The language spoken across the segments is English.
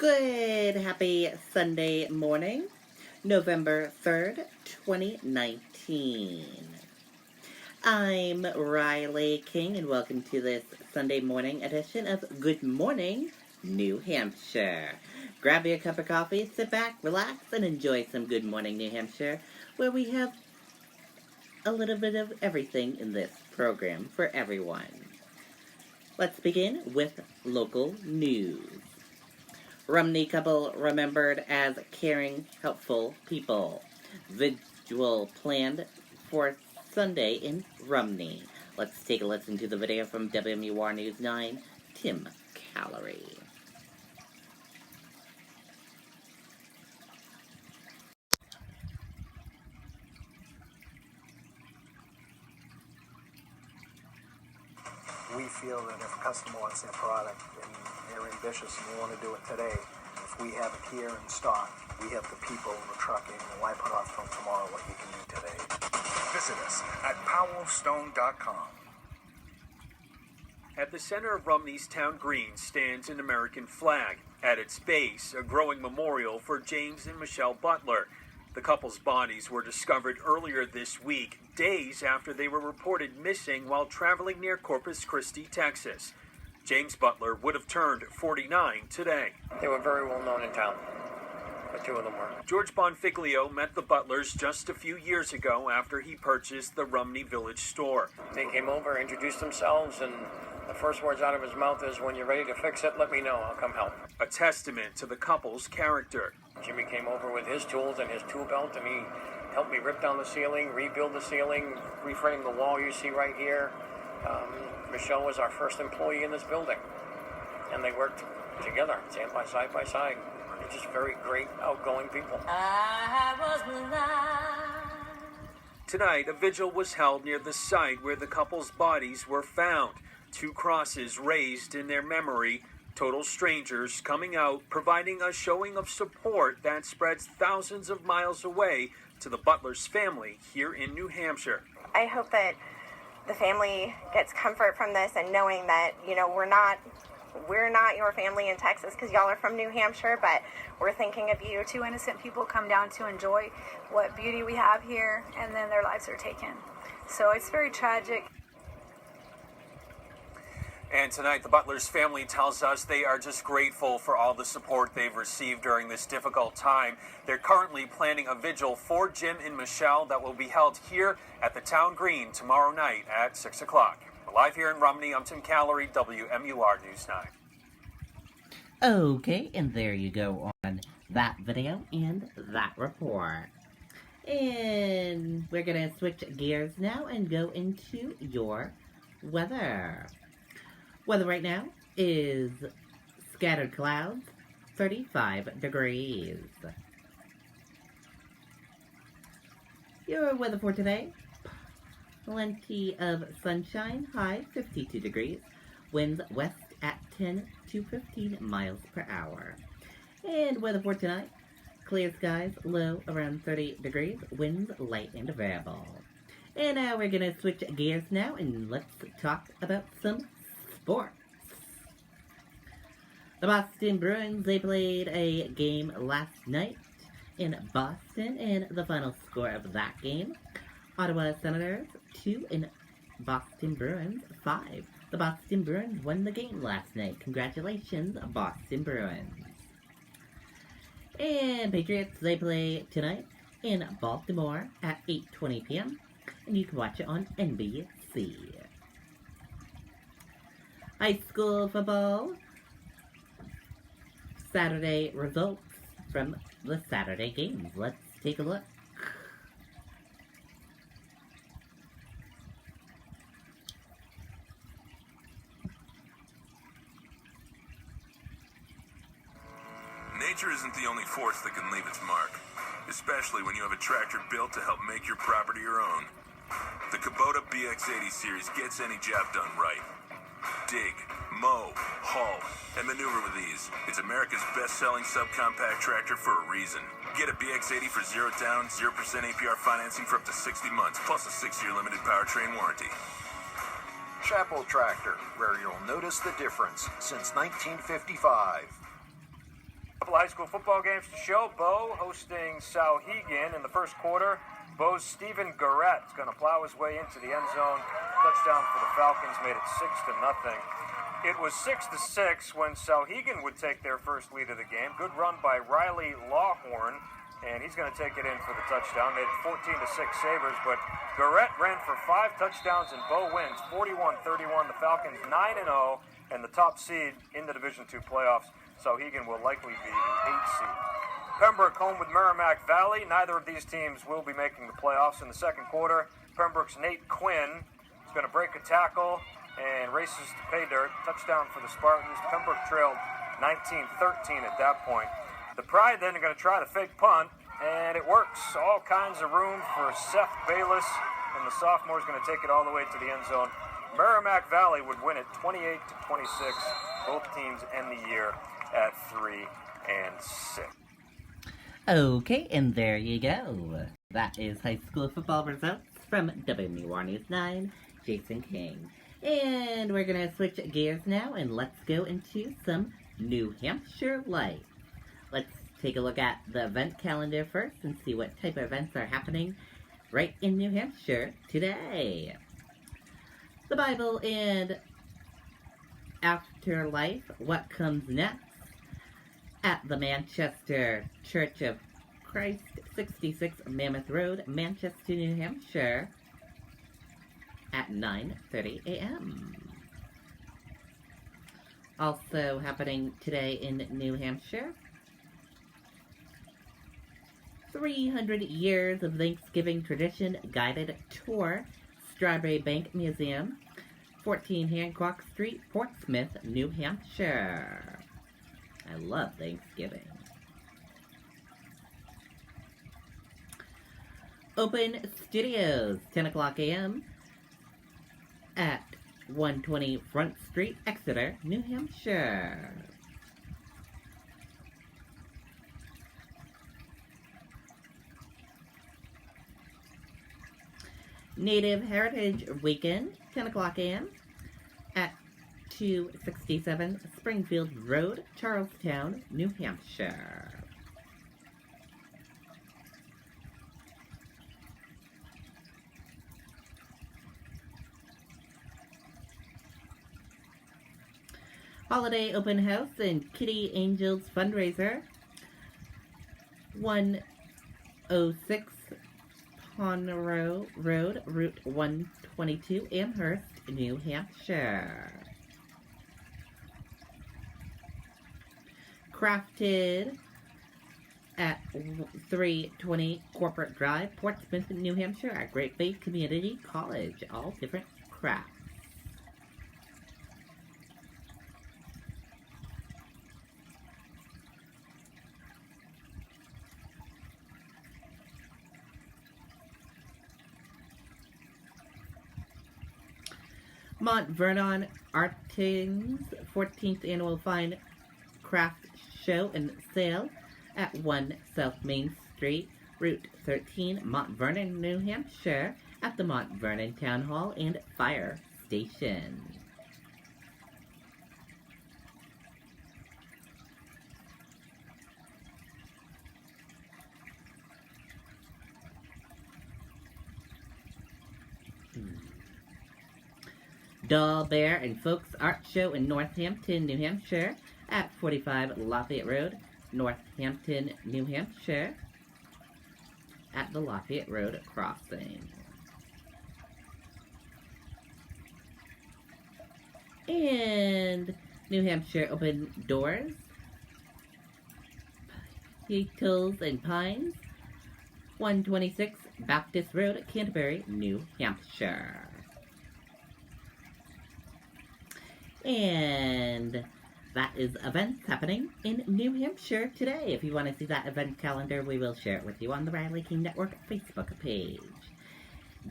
Good, happy Sunday morning, November 3rd, 2019. I'm Riley King, and welcome to this Sunday morning edition of Good Morning, New Hampshire. Grab your cup of coffee, sit back, relax, and enjoy some Good Morning, New Hampshire, where we have a little bit of everything in this program for everyone. Let's begin with local news. Rumney couple remembered as caring, helpful people. Vigil planned for Sunday in Rumney. Let's take a listen to the video from WMUR News 9, Tim Callery. We feel that if a customer wants their product and they're ambitious and they want to do it today, if we have it here in stock, we have the people, the trucking, and why put off from tomorrow what you can do today? Visit us at powellstone.com. At the center of Rumney's town green stands an American flag. At its base, a growing memorial for James and Michelle Butler. The couple's bodies were discovered earlier this week, days after they were reported missing while traveling near Corpus Christi, Texas. James Butler would have turned 49 today. They were very well known in town. The two of them were. George Bonfiglio met the Butlers just a few years ago after he purchased the Rumney Village store. They came over, introduced themselves, and the first words out of his mouth is, "When you're ready to fix it, let me know. I'll come help." A testament to the couple's character. Jimmy came over with his tools and his tool belt, and he helped me rip down the ceiling, rebuild the ceiling, reframe the wall you see right here. Michelle was our first employee in this building, and they worked together, side by side. They're just very great, outgoing people. Tonight, a vigil was held near the site where the couple's bodies were found. 2 crosses raised in their memory. Total strangers coming out, providing a showing of support that spreads thousands of miles away to the Butlers family here in New Hampshire. I hope that the family gets comfort from this and knowing that, we're not your family in Texas because y'all are from New Hampshire, but we're thinking of you. 2 innocent people come down to enjoy what beauty we have here, and then their lives are taken. So it's very tragic. And tonight, the Butlers family tells us they are just grateful for all the support they've received during this difficult time. They're currently planning a vigil for Jim and Michelle that will be held here at the Town Green tomorrow night at 6 o'clock. We're live here in Rumney. I'm Tim Callery, WMUR News 9. Okay, and there you go on that video and that report. And we're going to switch gears now and go into your weather. Weather right now is scattered clouds, 35 degrees. Your weather for today, plenty of sunshine, high 52 degrees, winds west at 10 to 15 miles per hour. And weather for tonight, clear skies, low around 30 degrees, winds light and variable. And now we're going to switch gears now and let's talk about some sports. The Boston Bruins, they played a game last night in Boston, and the final score of that game, Ottawa Senators 2 and Boston Bruins 5. The Boston Bruins won the game last night. Congratulations, Boston Bruins. And Patriots, they play tonight in Baltimore at 8:20 p.m. and you can watch it on NBC. High school football, Saturday results from the Saturday games. Let's take a look. Nature isn't the only force that can leave its mark, especially when you have a tractor built to help make your property your own. The Kubota BX80 series gets any job done right. Dig, mow, haul, and maneuver with ease. It's America's best-selling subcompact tractor for a reason. Get a BX80 for 0 down, 0% APR financing for up to 60 months, plus a 6-year limited powertrain warranty. Chapel Tractor, where you'll notice the difference since 1955. Couple of high school football games to show. Bo hosting Sauhegan in the first quarter. Bo's Stephen Garrett is going to plow his way into the end zone. Touchdown for the Falcons, made it 6-0. It was 6-6 when Sauhegan would take their first lead of the game. Good run by Riley Lawhorn, and he's going to take it in for the touchdown. Made it 14-6 Sabres, but Garrett ran for 5 touchdowns, and Bo wins 41-31. The Falcons 9-0, and the top seed in the Division II playoffs. Sauhegan will likely be the 8th seed. Pembroke home with Merrimack Valley. Neither of these teams will be making the playoffs in the second quarter. Pembroke's Nate Quinn is going to break a tackle and races to pay dirt. Touchdown for the Spartans. Pembroke trailed 19-13 at that point. The Pride then are going to try the fake punt, and it works. All kinds of room for Seth Bayless, and the sophomore is going to take it all the way to the end zone. Merrimack Valley would win it 28-26. Both teams end the year at 3-6. Okay, and there you go. That is high school football results from WMUR News 9, Jason King. And we're going to switch gears now, and let's go into some New Hampshire life. Let's take a look at the event calendar first and see what type of events are happening right in New Hampshire today. The Bible and Afterlife, What Comes Next, at the Manchester Church of Christ, 66 Mammoth Road, Manchester, New Hampshire, at 9:30 a.m. Also happening today in New Hampshire, 300 Years of Thanksgiving Tradition Guided Tour, Strawberry Bank Museum, 14 Hancock Street, Portsmouth, New Hampshire. I love Thanksgiving. Open Studios, 10 o'clock a.m. at 120 Front Street, Exeter, New Hampshire. Native Heritage Weekend, 10 o'clock a.m. at 267 Springfield Road, Charlestown, New Hampshire. Holiday Open House and Kitty Angels Fundraiser, 106 Ponroe Road, Route 122, Amherst, New Hampshire. Crafted at 320 Corporate Drive, Portsmouth, New Hampshire, at Great Bay Community College. All different crafts. Mont Vernon Arting's 14th Annual Fine Craft Show and Sale at 1 South Main Street, Route 13, Mont Vernon, New Hampshire, at the Mont Vernon Town Hall and Fire Station. Doll, Bear, and Folks Art Show in Northampton, New Hampshire, at 45 Lafayette Road, Northampton, New Hampshire, at the Lafayette Road crossing. And New Hampshire Open Doors, Beetles and Pines, 126 Baptist Road, Canterbury, New Hampshire. And that is events happening in New Hampshire today. If you want to see that event calendar, we will share it with you on the Riley King Network Facebook page.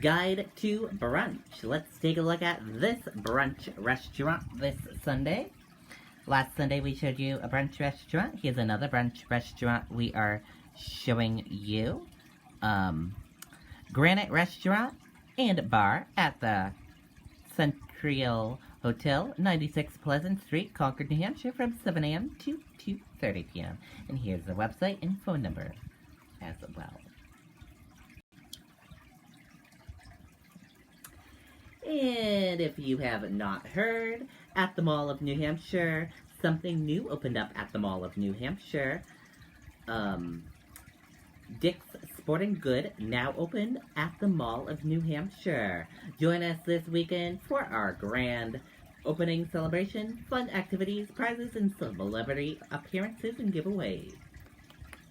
Guide to Brunch. Let's take a look at this brunch restaurant this Sunday. Last Sunday we showed you a brunch restaurant. Here's another brunch restaurant we are showing you. Granite Restaurant and Bar at the Central Hotel 96 Pleasant Street, Concord, New Hampshire from 7 a.m. to 2:30 p.m. And here's the website and phone number as well. And if you have not heard, at the Mall of New Hampshire, something new opened up at the Mall of New Hampshire. Dick's Sporting Good now open at the Mall of New Hampshire. Join us this weekend for our grand opening celebration, fun activities, prizes, and celebrity appearances and giveaways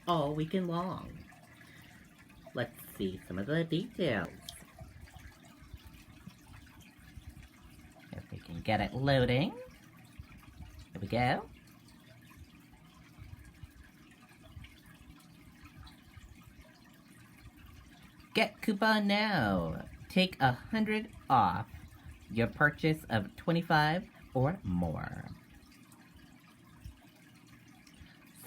all weekend long. Let's see some of the details. If we can get it loading. Here we go. Get coupon now. Take 100 off your purchase of 25 or more.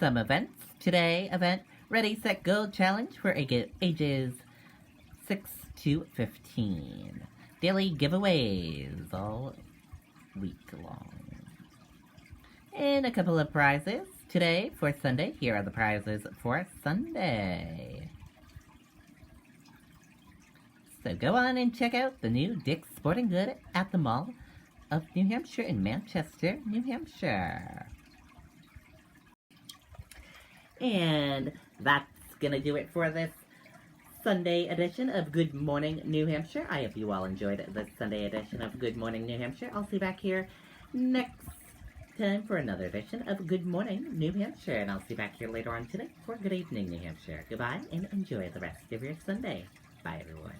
Some events. Today, event Ready, Set, Go challenge for ages 6 to 15. Daily giveaways all week long. And a couple of prizes today for Sunday. Here are the prizes for Sunday. So go on and check out the new Dick's Sporting Good at the Mall of New Hampshire in Manchester, New Hampshire. And that's going to do it for this Sunday edition of Good Morning New Hampshire. I hope you all enjoyed this Sunday edition of Good Morning New Hampshire. I'll see you back here next time for another edition of Good Morning New Hampshire. And I'll see you back here later on today for Good Evening New Hampshire. Goodbye and enjoy the rest of your Sunday. Bye, everyone.